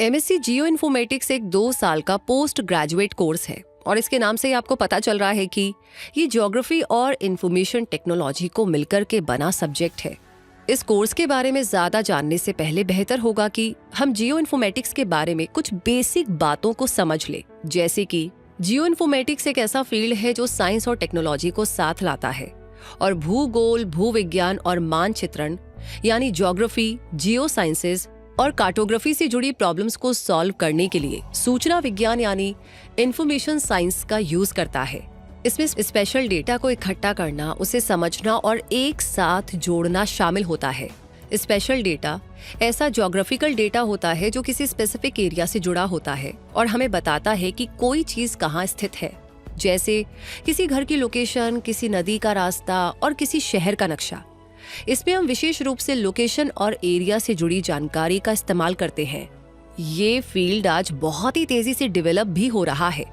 MSc geo informatics एक 2 साल का पोस्ट ग्रेजुएट कोर्स है और इसके नाम से ही आपको पता चल रहा है कि ये ज्योग्राफी और इंफॉर्मेशन टेक्नोलॉजी को मिलकर के बना सब्जेक्ट है। इस कोर्स के बारे में ज्यादा जानने से पहले बेहतर होगा कि हम जियो इन्फॉर्मेटिक्स के बारे में कुछ बेसिक बातों को समझ ले, जैसे कि जियो इन्फॉर्मेटिक्स एक ऐसा फील्ड है जो साइंस और टेक्नोलॉजी को साथ लाता है और भूगोल, भूविज्ञान और मानचित्रण यानी ज्योग्राफी, जियो साइंसेज और कार्टोग्राफी से जुड़ी प्रॉब्लम्स को सॉल्व करने के लिए सूचना विज्ञान यानी इंफॉर्मेशन साइंस का यूज करता है। इसमें स्पेशल डेटा को इकट्ठा करना, उसे समझना और एक साथ जोड़ना शामिल होता है। स्पेशल डेटा ऐसा ज्योग्राफिकल डेटा होता है जो किसी स्पेसिफिक एरिया से जुड़ा होता है और हमें बताता है कि कोई चीज कहाँ स्थित है, जैसे किसी घर की लोकेशन, किसी नदी का रास्ता और किसी शहर का नक्शा। इसमें हम विशेष रूप से लोकेशन और एरिया से जुड़ी जानकारी का इस्तेमाल करते हैं। ये फील्ड आज बहुत ही तेजी से डेवलप भी हो रहा है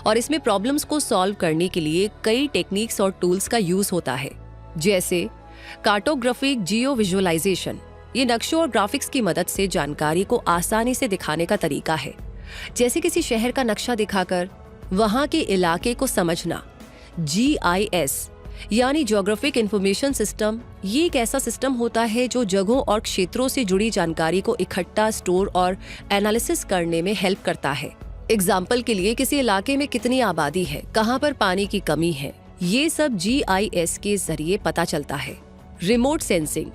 और इसमें प्रॉब्लम्स को सॉल्व करने के लिए कई टेक्निक्स और टूल्स का यूज होता है, जैसे कार्टोग्राफिक जियो विजुअलाइजेशन। ये नक्शों और ग्राफिक्स की मदद से जानकारी को आसानी से दिखाने का तरीका है, जैसे किसी शहर का नक्शा दिखाकर वहां के इलाके को समझना। GIS यानी ज्योग्राफिक इंफॉर्मेशन सिस्टम, ये एक ऐसा सिस्टम होता है जो जगहों और क्षेत्रों से जुड़ी जानकारी को इकट्ठा, स्टोर और एनालिसिस करने में हेल्प करता है। एग्जाम्पल के लिए किसी इलाके में कितनी आबादी है, कहाँ पर पानी की कमी है, ये सब GIS के जरिए पता चलता है। रिमोट सेंसिंग,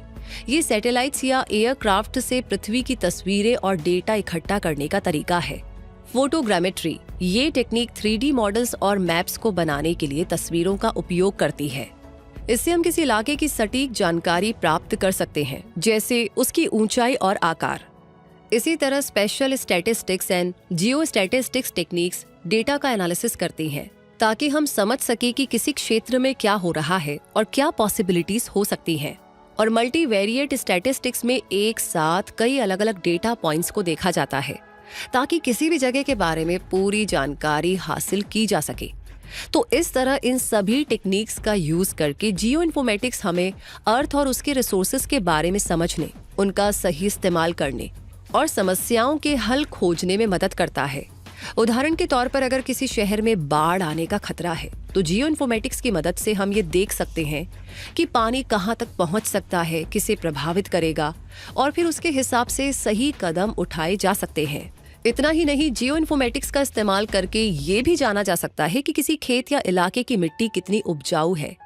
ये सैटेलाइट्स या एयरक्राफ्ट से पृथ्वी की तस्वीरें और डेटा इकट्ठा करने का तरीका है। फोटोग्रामेट्री, ये टेक्निक 3D मॉडल्स और मैप्स को बनाने के लिए तस्वीरों का उपयोग करती है। इससे हम किसी इलाके की सटीक जानकारी प्राप्त कर सकते हैं, जैसे उसकी ऊंचाई और आकार। इसी तरह special statistics and geostatistics techniques data का एनालिसिस करती हैं ताकि हम समझ सके कि किसी क्षेत्र में क्या हो रहा है और क्या पॉसिबिलिटीज हो सकती हैं। और मल्टीवेरिएट स्टैटिस्टिक्स में एक साथ कई अलग अलग डेटा पॉइंट्स को देखा जाता है ताकि किसी भी जगह के बारे में पूरी जानकारी हासिल की जा सके। तो इस तरह इन सभी टेक्निक्स का यूज करके जियो इन्फॉर्मेटिक्स हमें अर्थ और उसके रिसोर्सेज के बारे में समझने, उनका सही इस्तेमाल करने और समस्याओं के हल खोजने में मदद करता है। उदाहरण के तौर पर अगर किसी शहर में बाढ़ आने का खतरा है तो जियो इन्फॉर्मेटिक्स की मदद से हम ये देख सकते हैं कि पानी कहाँ तक पहुँच सकता है, किसे प्रभावित करेगा और फिर उसके हिसाब से सही कदम उठाए जा सकते हैं। इतना ही नहीं, जियो इन्फॉर्मेटिक्स का इस्तेमाल करके ये भी जाना जा सकता है कि किसी खेत या इलाके की मिट्टी कितनी उपजाऊ है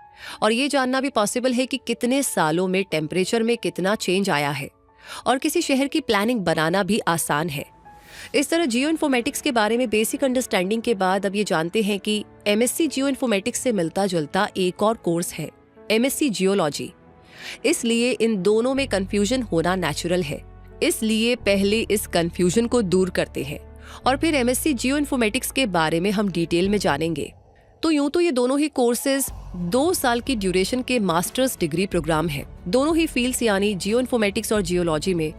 और ये जानना भी पॉसिबल है कि कितने सालों में टेम्परेचर में कितना चेंज आया है और किसी शहर की प्लानिंग बनाना भी आसान है। इस तरह जियो इन्फॉर्मेटिक्स के बारे में बेसिक अंडरस्टैंडिंग के बाद अब ये जानते हैं कि MSc जियो इन्फॉर्मेटिक्स से मिलता जुलता एक और कोर्स है MSc जियोलॉजी। इसलिए इन दोनों में कंफ्यूजन होना नेचुरल है, इसलिए पहले इस कंफ्यूजन को दूर करते हैं और फिर MSc जियो इन्फॉर्मेटिक्स के बारे में हम डिटेल में जानेंगे। तो यूं तो ये दोनों ही कोर्सेज 2 साल की ड्यूरेशन के मास्टर्स डिग्री प्रोग्राम है। दोनों ही फील्ड्स यानी जियो इन्फॉर्मेटिक्स और जियोलॉजी में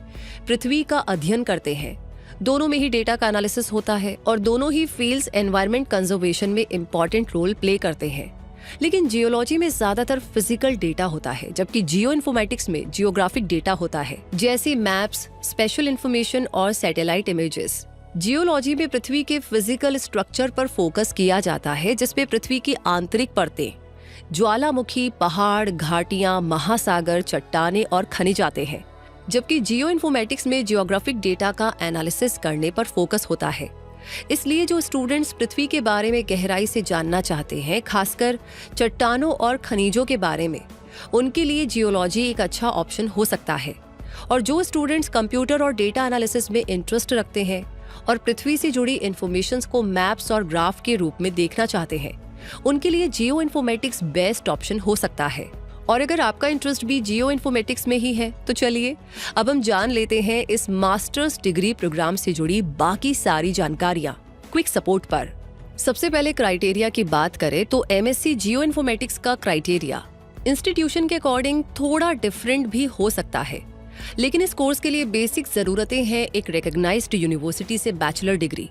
पृथ्वी का अध्ययन करते हैं। दोनों में ही डेटा का एनालिसिस होता है और दोनों ही फील्ड्स एनवायरनमेंट कंजर्वेशन में इंपॉर्टेंट रोल प्ले करते हैं। लेकिन जियोलॉजी में ज्यादातर फिजिकल डेटा होता है, जबकि जियो इन्फॉर्मेटिक्स में जियोग्राफिक डेटा होता है, जैसे मैप्स, स्पेशल इंफॉर्मेशन और सैटेलाइट इमेजेस। जियोलॉजी में पृथ्वी के फिजिकल स्ट्रक्चर पर फोकस किया जाता है, जिसमें पृथ्वी की आंतरिक परतें, ज्वालामुखी, पहाड़, घाटियां, महासागर, चट्टानें और खनिज आते हैं, जबकि जियो इन्फॉर्मेटिक्स में जियोग्राफिक डेटा का एनालिसिस करने पर फोकस होता है। इसलिए जो स्टूडेंट्स पृथ्वी के बारे में गहराई से जानना चाहते हैं, खासकर चट्टानों और खनिजों के बारे में, उनके लिए जियोलॉजी एक अच्छा ऑप्शन हो सकता है। और जो स्टूडेंट्स कंप्यूटर और डेटा एनालिसिस में इंटरेस्ट रखते हैं और पृथ्वी से जुड़ी इंफॉर्मेशंस को मैप्स और ग्राफ के रूप में देखना चाहते हैं, उनके लिए जियो इन्फॉर्मेटिक्स बेस्ट ऑप्शन हो सकता है। और अगर आपका इंटरेस्ट भी जियो इन्फॉर्मेटिक्स में ही है तो चलिए अब हम जान लेते हैं इस मास्टर्स डिग्री प्रोग्राम से जुड़ी बाकी सारी जानकारियां क्विक सपोर्ट पर। सबसे पहले क्राइटेरिया की बात करें तो MSc जियो इन्फॉर्मेटिक्स का क्राइटेरिया इंस्टीट्यूशन के अकॉर्डिंग थोड़ा डिफरेंट भी हो सकता है, लेकिन इस कोर्स के लिए बेसिक जरूरतें हैं एक रिकॉग्नाइज्ड यूनिवर्सिटी से बैचलर डिग्री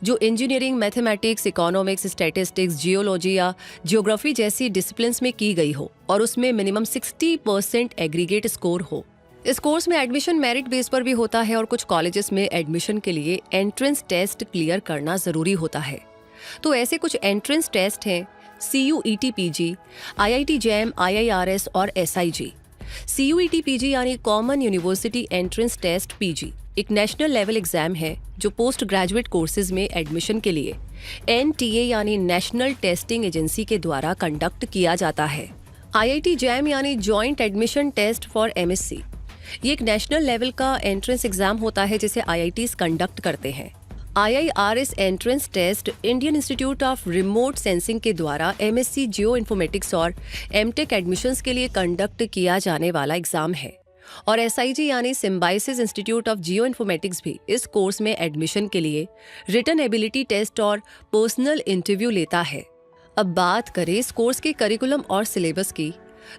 जो engineering, mathematics, economics, statistics, geology या जियोग्राफी जैसी डिसिप्लिन्स में की गई हो और उसमें मिनिमम 60% एग्रीगेट स्कोर हो। इस कोर्स में एडमिशन मेरिट बेस पर भी होता है और कुछ कॉलेजेस में एडमिशन के लिए एंट्रेंस टेस्ट क्लियर करना जरूरी होता है। तो ऐसे कुछ एंट्रेंस टेस्ट हैं CUET PG, IIT JAM, IIRS और SIG। CUET PG यानी common university entrance test PG एक नेशनल लेवल एग्जाम है जो पोस्ट ग्रेजुएट कोर्सेज में एडमिशन के लिए NTA यानी नेशनल टेस्टिंग एजेंसी के द्वारा कंडक्ट किया जाता है। IIT JAM यानी joint admission test for MSc ये एक नेशनल लेवल का एंट्रेंस एग्जाम होता है जिसे IITs कंडक्ट करते हैं। IIRS entrance test Indian institute of remote sensing के द्वारा MSc जियो इन्फॉर्मेटिक्स और MTech एडमिशंस के लिए कंडक्ट किया जाने वाला एग्जाम है। और SIG यानी Symbiosis institute of geo informatics भी इस कोर्स में एडमिशन के लिए रिटन एबिलिटी टेस्ट और पर्सनल इंटरव्यू लेता है। अब बात करें इस कोर्स के करिकुलम और सिलेबस की,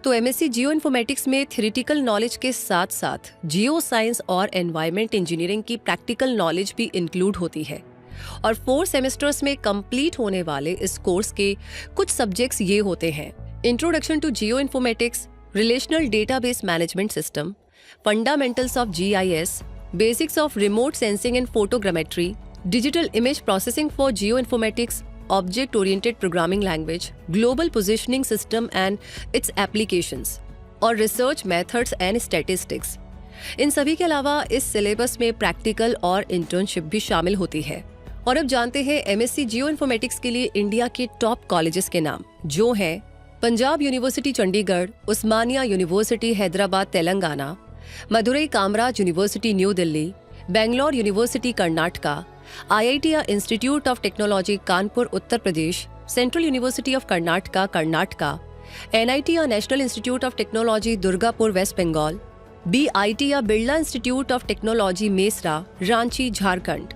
तो MSc जियो इन्फॉर्मेटिक्स में थ्योरेटिकल नॉलेज के साथ साथ जियो साइंस और एनवायरनमेंट इंजीनियरिंग की प्रैक्टिकल नॉलेज भी इंक्लूड होती है। और 4 सेमेस्टर्स में कंप्लीट होने वाले इस कोर्स के कुछ सब्जेक्ट्स ये होते हैं: introduction to geo informatics, relational database management system, fundamentals of GIS, basics of remote sensing and photogrammetry, digital image processing for geo informatics, object oriented programming language, global positioning system and its applications और research methods and statistics. इन सभी के अलावा इस syllabus में practical और internship भी शामिल होती है। और अब जानते हैं MSc जियो इन्फॉर्मेटिक्स के लिए इंडिया के टॉप कॉलेजेस के नाम, जो हैं Punjab university Chandigarh, Osmania university Hyderabad Telangana, Madurai Kamaraj university new Delhi, Bangalore university Karnataka, IIT institute of technology Kanpur Uttar Pradesh, central university of Karnataka Karnataka, NIT national institute of technology Durgapur west Bengal, BIT Birla institute of technology Mesra Ranchi Jharkhand,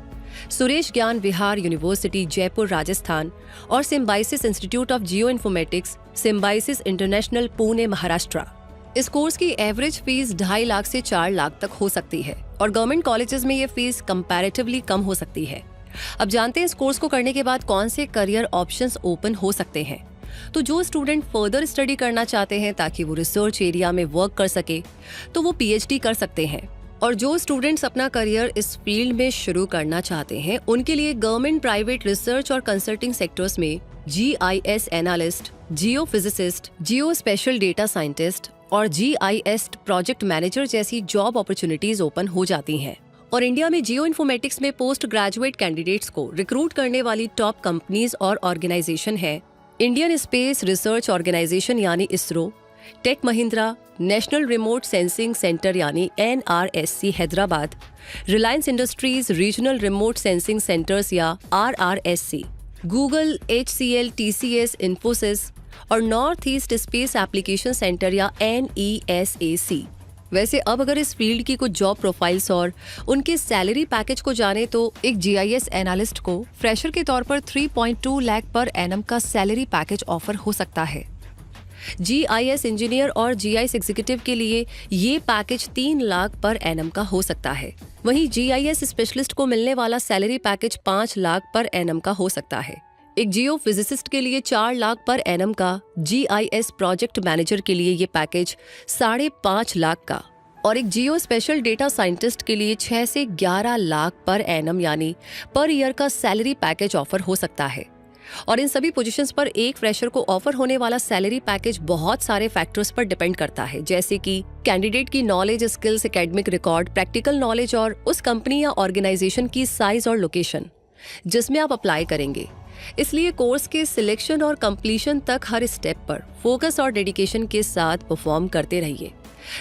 Suresh Gyan Vihar university Jaipur Rajasthan और Symbiosis institute of geo informatics Symbiosis international Pune Maharashtra. इस course की average fees 2.5 lakh से 4 लाख तक हो सकती है और government colleges में ये फीस कंपैरेटिवली कम हो सकती है। अब जानते हैं इस कोर्स को करने के बाद कौन से करियर ऑप्शंस ओपन हो सकते हैं। तो जो स्टूडेंट फर्दर स्टडी करना चाहते हैं ताकि वो रिसर्च एरिया में वर्क कर सके, तो वो PhD कर सकते हैं। और जो स्टूडेंट्स अपना करियर इस फील्ड में शुरू करना चाहते हैं, उनके लिए गवर्नमेंट, प्राइवेट, रिसर्च और कंसल्टिंग सेक्टर्स में GIS analyst, geo physicist, geo spatial data scientist और GIS प्रोजेक्ट मैनेजर जैसी जॉब अपॉर्चुनिटीज ओपन हो जाती हैं। और इंडिया में जियो इन्फॉर्मेटिक्स में पोस्ट ग्रेजुएट कैंडिडेट्स को रिक्रूट करने वाली टॉप कंपनीज और ऑर्गेनाइजेशन है इंडियन स्पेस रिसर्च ऑर्गेनाइजेशन यानी ISRO, Tech Mahindra, National Remote Sensing Centre यानी NRSC Hyderabad, Reliance Industries Regional Remote Sensing Centres या RRSC, Google, HCL, TCS, Infosys और north east space application centre या NESAC। वैसे अब अगर इस फील्ड की कुछ जॉब प्रोफाइल्स और उनके सैलरी पैकेज को जाने, तो एक GIS एनालिस्ट को फ्रेशर के तौर पर 3.2 लाख पर एनम का सैलरी पैकेज ऑफर हो सकता है। GIS इंजीनियर और GIS एग्जीक्यूटिव के लिए ये पैकेज 3 लाख पर एनम का हो सकता है। वहीं GIS स्पेशलिस्ट को मिलने वाला salary package 5 lakh per annum का हो सकता है। एक जियो फिजिसिस्ट के लिए 4 लाख पर एनम का, GIS प्रोजेक्ट मैनेजर के लिए ये पैकेज 5.5 लाख का और एक जियो स्पेशल डेटा साइंटिस्ट के लिए 6 से 11 लाख पर एनम यानी पर ईयर का सैलरी पैकेज ऑफर हो सकता है। और इन सभी पोजीशंस पर एक फ्रेशर को ऑफर होने वाला सैलरी पैकेज बहुत सारे फैक्टर्स पर डिपेंड करता है, जैसे कि कैंडिडेट की knowledge, skills, academic record, practical knowledge और उस कंपनी या ऑर्गेनाइजेशन की साइज और लोकेशन जिसमें आप अप्लाई करेंगे। इसलिए कोर्स के सिलेक्शन और कंप्लीशन तक हर स्टेप पर फोकस और डेडिकेशन के साथ परफॉर्म करते रहिए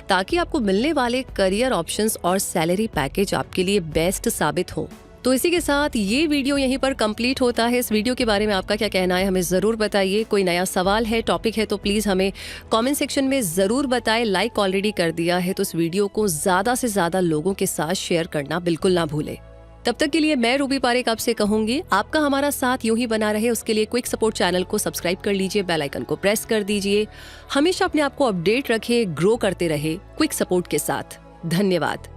ताकि आपको मिलने वाले करियर ऑप्शंस और सैलरी पैकेज आपके लिए बेस्ट साबित हो। तो इसी के साथ ये वीडियो यहीं पर कंप्लीट होता है। इस वीडियो के बारे में आपका क्या कहना है हमें ज़रूर बताइए। कोई नया सवाल है, टॉपिक है तो प्लीज़ हमें कमेंट सेक्शन में ज़रूर बताएं। लाइक ऑलरेडी कर दिया है तो इस वीडियो को ज़्यादा से ज़्यादा लोगों के साथ शेयर करना बिल्कुल ना भूलें। तब तक के लिए मैं रूबी पारेख आपसे कहूंगी, आपका हमारा साथ यूं ही बना रहे उसके लिए क्विक सपोर्ट चैनल को सब्सक्राइब कर लीजिए, बेल आइकन को प्रेस कर दीजिए। हमेशा अपने आप को अपडेट रखें, ग्रो करते रहे क्विक सपोर्ट के साथ। धन्यवाद।